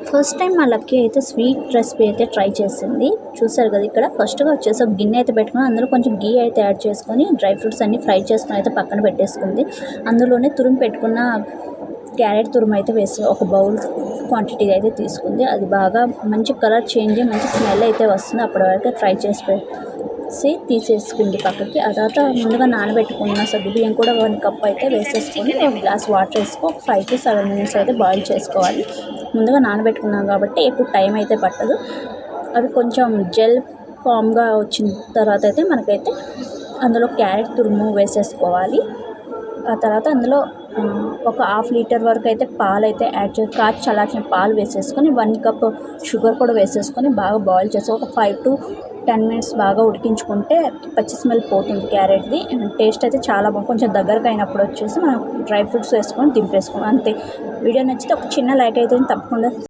First time మా lucky అయితే sweet recipe అయితే ట్రై చేసింది. చూసారు కదా ఇక్కడ ఫస్ట్‌గా వచ్చేసి ఒక గిన్నె అయితే పెట్టుకొని అందులో కొంచెం ఘీ అయితే యాడ్ చేసుకొని డ్రై ఫ్రూట్స్ అన్నీ ఫ్రై చేసుకొని అయితే పక్కన పెట్టేసుకుంది. అందులోనే తురిమి పెట్టుకున్న క్యారెట్ తురుము అయితే వేసి ఒక బౌల్ క్వాంటిటీ అయితే తీసుకుంది. అది బాగా మంచి కలర్ చేంజ్ అయ్యి మంచి స్మెల్ అయితే వస్తుంది. అప్పటి వరకు ఫ్రై తీసేసుకుంది పక్కకి. ఆ తర్వాత ముందుగా నానబెట్టుకున్న సగ్గుబియ్యం కూడా 1 కప్ అయితే వేసేసుకొని ఒక గ్లాస్ వాటర్ వేసుకొని ఒక 5-7 మినిట్స్ అయితే బాయిల్ చేసుకోవాలి. ముందుగా నానబెట్టుకున్నాం కాబట్టి ఎక్కువ టైం అయితే పట్టదు. అవి కొంచెం జెల్ ఫామ్‌గా వచ్చిన తర్వాత అయితే మనకైతే అందులో క్యారెట్ తురుము వేసేసుకోవాలి. ఆ తర్వాత అందులో ఒక హాఫ్ లీటర్ వరకు అయితే పాలైతే యాడ్ చేసి కాచి చల్లార్చిన పాలు వేసేసుకొని 1 కప్ షుగర్ కూడా వేసేసుకొని బాగా బాయిల్ చేసి ఒక 5-10 మినిట్స్ బాగా ఉడికించుకుంటే పచ్చి స్మెల్ పోతుంది క్యారెట్‌ది. టేస్ట్ అయితే చాలా బాగుంది. కొంచెం దగ్గరకు అయినప్పుడు వచ్చేసి మనం డ్రై ఫ్రూట్స్ వేసుకొని దింపేసుకోవాలి అంతే. వీడియో నచ్చితే ఒక చిన్న లైక్ అయితే తప్పకుండా